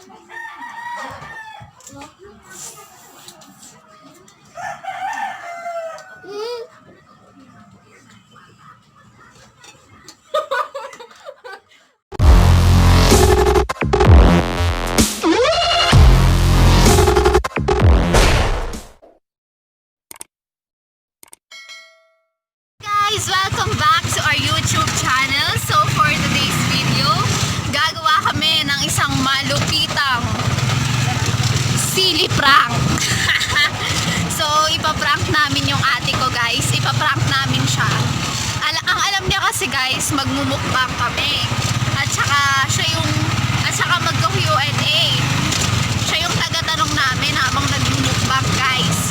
Guys, welcome back to our YouTube channel. So for today's video, gagawa kami ng isang malupitang Sili prank. So ipaprank namin yung ate ko, guys. Ipaprank namin siya. Ang alam niya kasi, guys, magmumukbang kami. At saka magko-Q&A. Siya yung taga-tanong namin habang nagmumukbang, guys.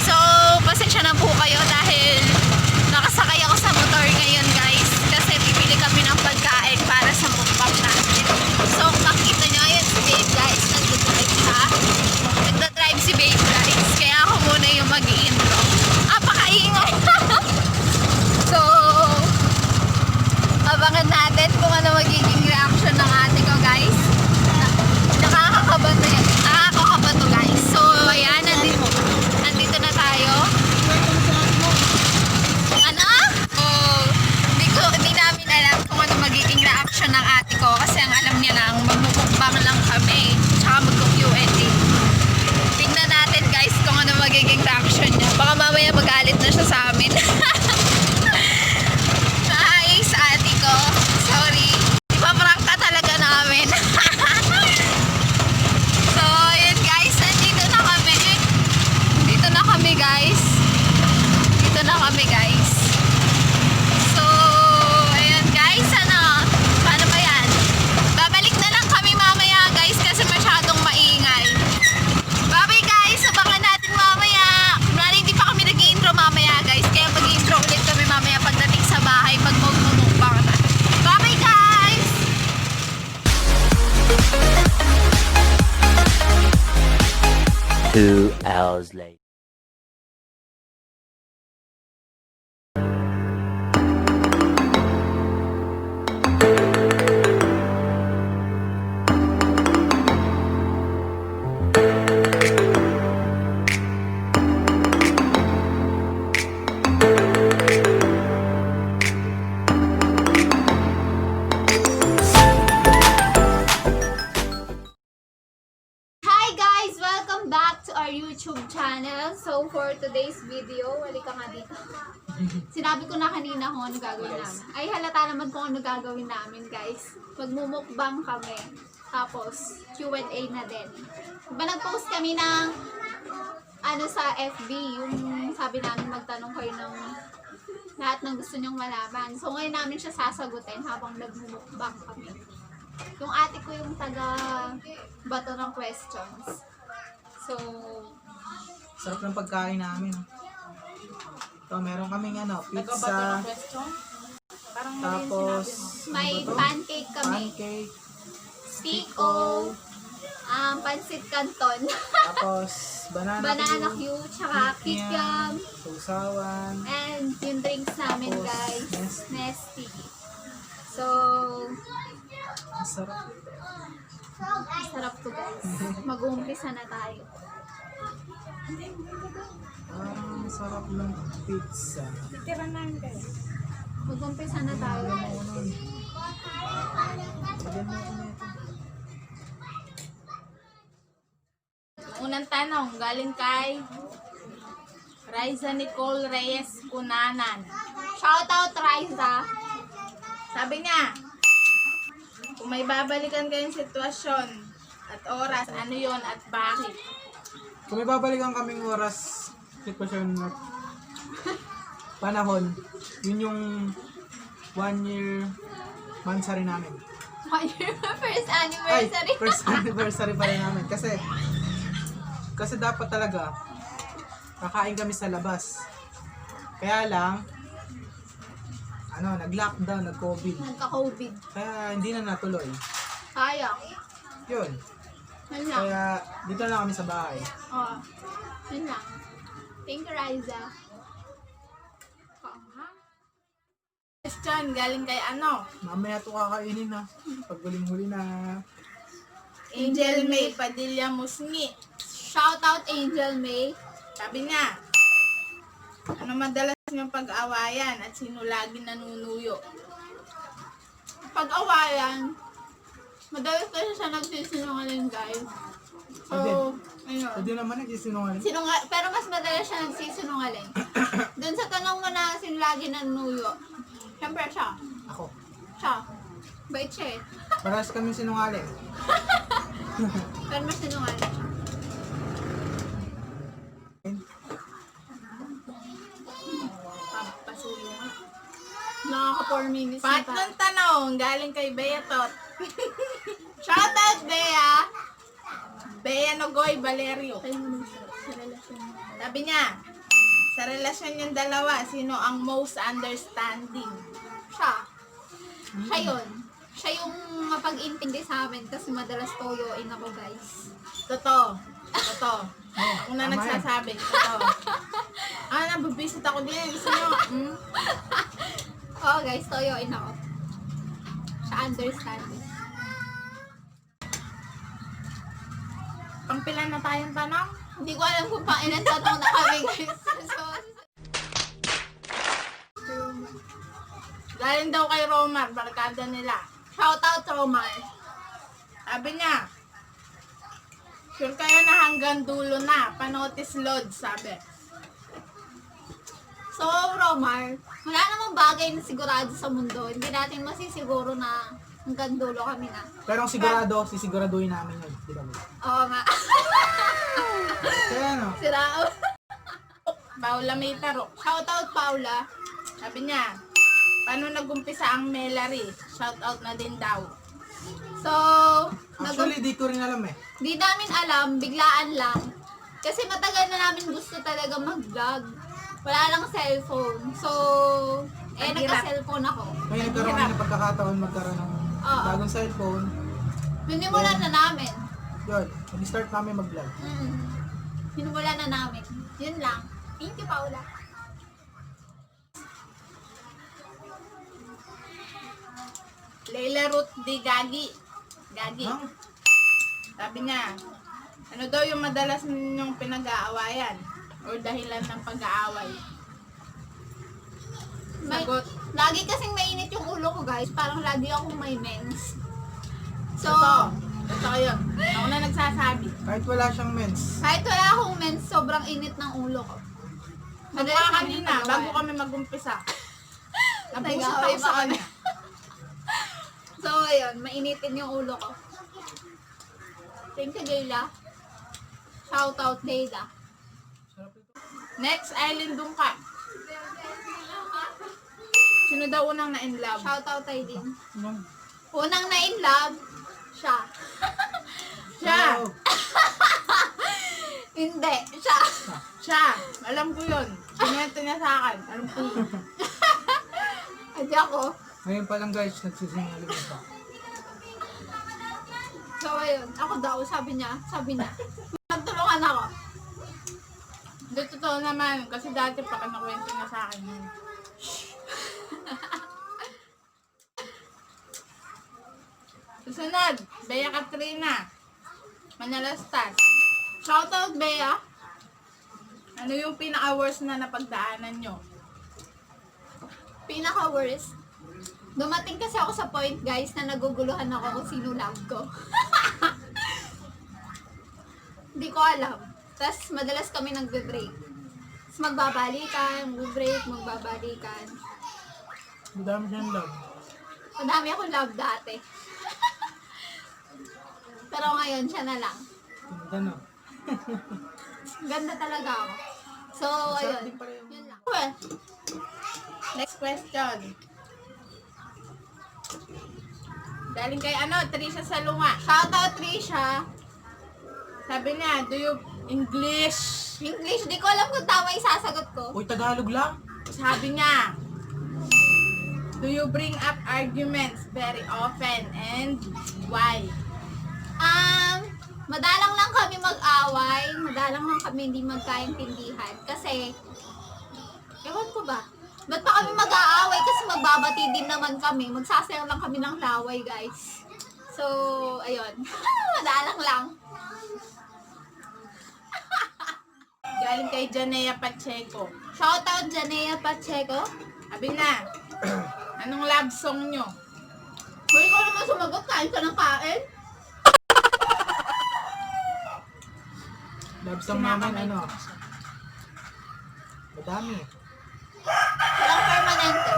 So pasensya na po kayo dahil nakasakay ako sa motor ngayon, guys, kasi bibili kami ng pagkain para sa mukbang natin. So makita nyo, ayan si Babe, guys, nagdadrive siya. Nagdadrive si Babe, guys, kaya ako muna yung mag-i-intro. Pakaingay! So abangan natin kung ano magiging reaction ng ate ko, guys. Nakakakaba to yan. Nakakakaba to, guys. So ayan, nandito na tayo. Hindi namin alam kung ano magiging reaction ng ate ko kasi ang alam niya lang, magmumukbang lang kami tsaka mag-Q&A. Tingnan natin, guys, kung ano magiging reaction niya. Baka mamaya magalit na siya sa amin. Hi sa ate ko, sorry, ipaprank ka talaga namin. So yun, guys, nandito na kami, guys. Dito na kami, guys. So ayan, guys, paano ba yan? Babalik na lang kami mamaya, guys, kasi masyadong maingay. Bye guys, abangan natin mamaya. Kunwari hindi pa kami nag-i-intro mamaya, guys, kaya mag-i-intro ulit kami mamaya pagdating sa bahay pag magmumukbang na. Bye guys! 2 hours later. YouTube channel. So for today's video, wali ka nga dito. Sinabi ko na kanina kung ano gagawin namin. Ay, halata naman kung ano gagawin namin, guys. Magmumukbang kami. Tapos Q&A na din. Diba nag-post kami ng ano sa FB, yung sabi namin magtanong kayo ng lahat ng gusto nyong malaman. So ngayon namin siya sasagutin habang nagmumukbang kami. Yung ate ko yung taga bato ng questions. So, sarap ng pagkain namin. Ito, meron kaming pizza. Tapos, may pancake kami. Pancake. Stiko. Pansit canton. Tapos, banana Q, tsaka kikiam. Sausawan. And yung drinks namin, Tapos, guys. Nesty. So, Sarap. sarap to, guys. Mag-uumpisa na tayo. Sarap ng pizza. Mag-uumpisa na tayo, guys. Unang tanong, galing kay Raisa Nicole Reyes Cunanan. Shoutout, Raisa. Sabi niya, kung may babalikan kayong sitwasyon at oras, ano yon at bakit? Kung may babalikan kaming oras, sitwasyon at panahon, yun yung 1 year mansari namin. First anniversary. First anniversary pa rin namin. Kasi dapat talaga, kakain kami sa labas. Kaya lang, nag-lockdown, nag-COVID. Nagka-COVID. Kaya hindi na natuloy. Sayang. Yun. Yun lang. Kaya dito na kami sa bahay. Oo. Yun lang. Thank you, Raisa. Question, galing kay ano? Mamaya ito kakainin na. Pag huling-huli na. Angel May Padilla Musngi. Shoutout Angel May. Sabi niya, ano madalas niyong pag-awayan at sino lagi nanunuyo? Pag-awayan, madalas kasi siya nagsisinungaling, guys. So, ayun. Hindi naman nagsisinungaling. Pero mas madalas siya nagsisinungaling. Dun sa tanong mo na sino lagi nanunuyo, syempre siya. Ako. Siya. Bait siya eh. Parehas kami sinungaling. Pero mas sinungaling siya. Pasuyo nga. Nakaka 4 minutes na tayo. Patlong tanong, galing kay Beatot. Shoutout, Bea! Bea Nogoy Valerio. Tayo mo sa relasyon mo. Sabi niya, sa relasyon yung dalawa, sino ang most understanding? Siya. Siya yun. Siya yung mapag-intindi sa amin kasi madalas toyoin ako, guys. Totoo. Totoo. Ako na tama nagsasabi. Totoo. Nabubisit ako din. Gusto nyo? Oo, guys, toyoin ako. Siya understanding. Pampilan na tayong tanong. Hindi ko alam kung pang ilan tanong na kami, guys. So, Galing daw kay Romar, barkada nila. shoutout, Romar. Sabi niya, sure kayo na hanggang dulo na. Panotis load, sabi. So, Romar, wala namang bagay na sigurado sa mundo. Hindi natin masisiguro na hanggang dulo kami na. Pero ang sigurado, sisiguraduhin namin yun. Di ba? Oo nga. Kaya ano? Sira. Paula May Tarok. Shoutout, Paula. Sabi niya, paano nagumpisa ang Melary? Shoutout na din daw. So, Actually, di ko rin alam eh. di namin alam, biglaan lang. Kasi matagal na namin gusto talaga mag-vlog. Wala lang cellphone. So, Ang hirap. nagka-cellphone ako. May nagkaroon kami ng pagkakataon magkaroon ng Oo. bagong cellphone. Sinimulan na namin. Yun, nag-start namin mag-vlog. Sinimulan na namin. Yun lang. Thank you, Paula. Leila Ruth Di Gagi. Gagi. Huh? Sabi niya, ano daw yung madalas ninyong pinag-aawayan? O dahilan ng pag-aaway? Sagot. Lagi kasing mainit yung ulo ko, guys. Parang lagi akong may mens. So, Totoo yun. Ako na nagsasabi. Kahit wala siyang mens. kahit wala akong mens, sobrang init ng ulo ko. Magmukha namin kanina, pag-awayan. bago kami mag-umpisa. Napuso Nag-aaway ako ba sa kami? kanya. So, ayun, mainitin yung ulo ko. Thank you, Leila. Shoutout, Leila. Next, Island Dungka. Sino daw unang na-in love? Shoutout, Aileen. Ano? Unang na in love, siya. Siya! Oh, Hindi, siya. Siya! Alam ko yun. Pinento niya sa akin. Alam ko yun. Hindi ako. ngayon pa lang guys, nagsisingaling pa. So, ayun. Ako daw, sabi niya. Magtulungan ako. Hindi, totoo naman. Kasi dati pa ka nakwento na sa akin. yun. Susunod, Bea Katrina. Manalastas. Shoutout, Bea. Ano yung pinaka-worst na napagdaanan nyo? Pinaka-worst. Dumating kasi ako sa point, guys, na naguguluhan ako kung sino love ko. Hindi ko alam. Tapos, madalas kami nagbe-break. Tapos, magbabalikan, magbabalikan. Ang dami siyang love. Madami akong love dati. Pero ngayon, siya na lang. Ganda no? Ganda talaga ako. So, Sarap ayun. din pala yung... Yun lang. Well, Next question. Galing kay Trisha Salunga. shoutout, Trisha. Sabi niya, do you English? English, di ko alam kung tama yung sasagot ko. Uy, Tagalog lang? Sabi niya, do you bring up arguments very often and why? Madalang lang kami mag-away, madalang lang kami hindi magkaintindihan. Kasi, ewan ko ba? Ba't pa kami mag-aaway? Kasi magbabati din naman kami. Magsasayaw lang kami ng laway, guys. So, ayun. Madalang lang. Galing kay Janea Pacheco. Shoutout Janea Pacheco. Sabi na, anong love song nyo? Hoy, ikaw naman sumagot. Kain ka ng kain. Love song namin, ano? Madami. Walang permanente.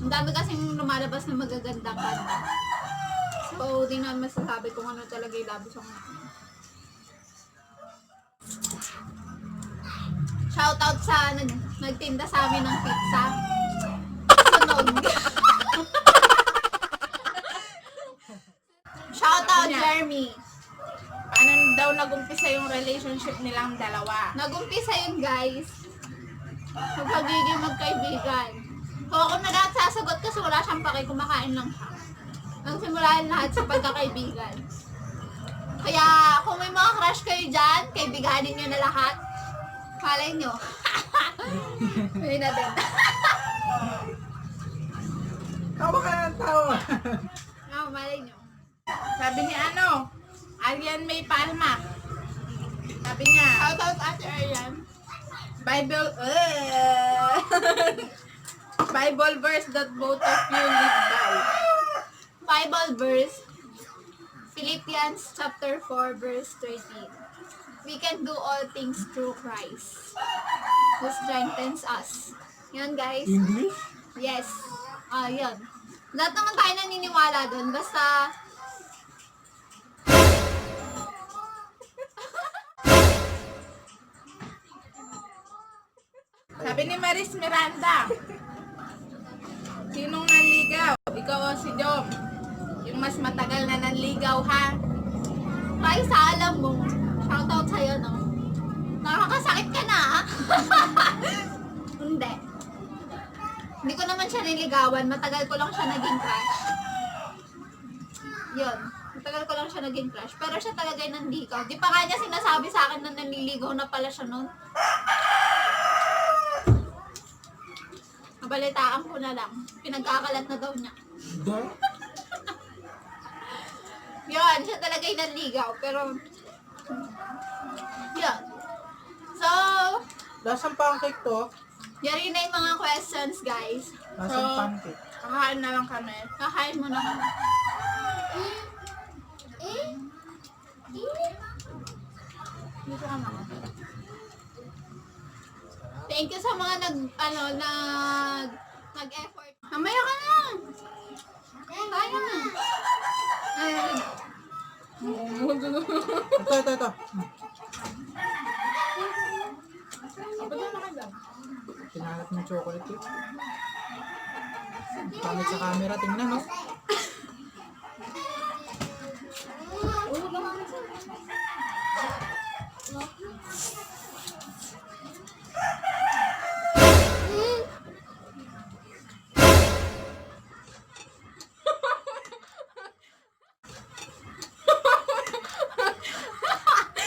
Ang dami kasing lumalabas na magagandang kanta. So, di naman masasabi kung ano talaga yung love song natin. Shoutout sa nagtinda sa amin ng pizza. Sunog. Shoutout Jeremy. Paano daw nag-umpisa yung relationship nilang dalawa? Nag-umpisa yun guys. Yung pagiging magkaibigan. So ako na lahat sasagot kasi wala siyang pake, kumakain lang siya. Ang simulan lahat sa pagkakaibigan. Kaya kung may mga crush kayo dyan, kaibiganin nyo na lahat. Malay nyo. May na din. Tawa ka ng tawa. Malay nyo. Sabi ni Arian May Palma. Sabi niya, Shoutout Ate Arian. Bible verse that both of you live by. Bible verse. Philippians chapter 4 verse 13. We can do all things through Christ who strengthens us. Yan guys. English? Yes. Yun. Lahat naman tayo naniniwala doon. Basta Sabi ni Maris Miranda, sinong nanligaw? Ikaw o si Dom? Yung mas matagal na nanligaw, ha? tayo sa alam mo. Shoutout sa'yo, no? Nakakasakit ka na, ha? Hindi. Hindi ko naman siya niligawan. Matagal ko lang siya naging crush. Yun. Matagal ko lang siya naging crush. Pero siya talaga yung nanligaw. Di pa nga niya sinasabi sa akin na nanliligaw na pala siya nun. Nabalitaan ko na lang. Pinagkakalat na daw niya. Yun, siya talaga yung nanligaw. Pero, yun. So, Lasang pancake to. yari na yung mga questions, guys. Lasang So, pancake. Kakain na lang kami. Kakain mo na kami. Dito ka na. Thank you sa mga nag-effort. Mamaya ka na! Kaya na! Ay, Ito. Kinalat mo yung chocolate cake. Pangit sa camera, tingnan, no?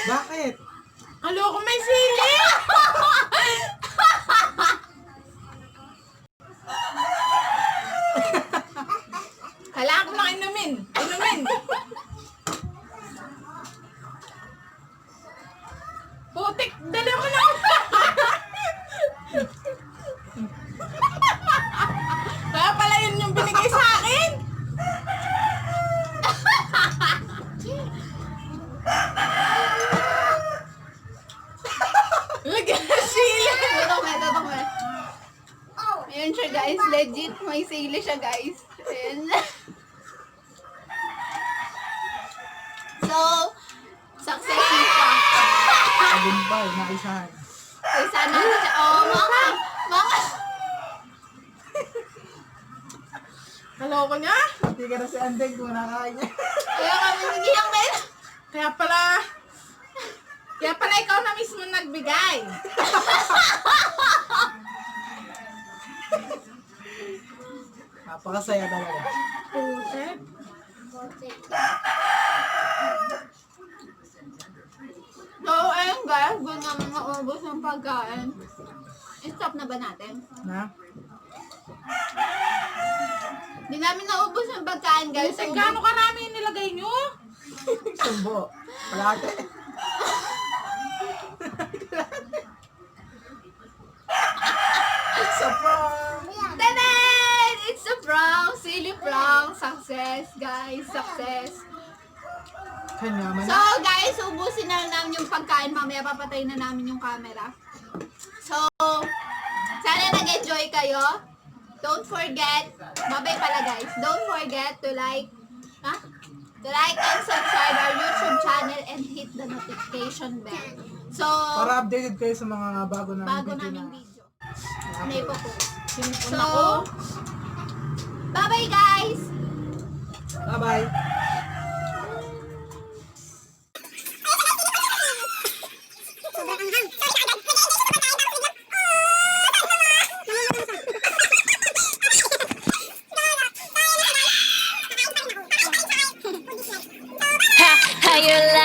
Bakit? Alo ko may sili! Kailangan ko lang inumin. Putik, dali mo lang. Kaya pala yun yung binigay sa akin. Lagyan ng sili. Totoo me. Ayun siya, guys. Legit, may sili siya, guys. Ayun. So, success siya. Tagumpay, naisahan. Ay, sana siya. Oh, mga. Kaloko niya. Hindi ka na si Andeng kung nakain niya. Kaya kami, hindi lang kayo. Kaya pala ikaw na mismo nagbigay. Napakasaya talaga. Putik. So, ayun guys, kung naman maubos ng pagkain, stop na ba natin? Na? Hindi namin naubos yung pagkain, guys. Kasi gaano karami yung nilagay nyo? Sumbo. Palate. Sa prank. Tanan! It's a prank! Silly prank! Success, guys! Success! Kanya man. So, guys, ubusin na namin yung pagkain. Mamaya papatay na namin yung camera. So, sana nag-enjoy kayo. Don't forget, babay pala guys. Don't forget to like, to like and subscribe our YouTube channel and hit the notification bell. So, Para updated kayo sa mga bago naming video. Ano po po. Sinipon So, ako. bye-bye guys! Bye-bye. How you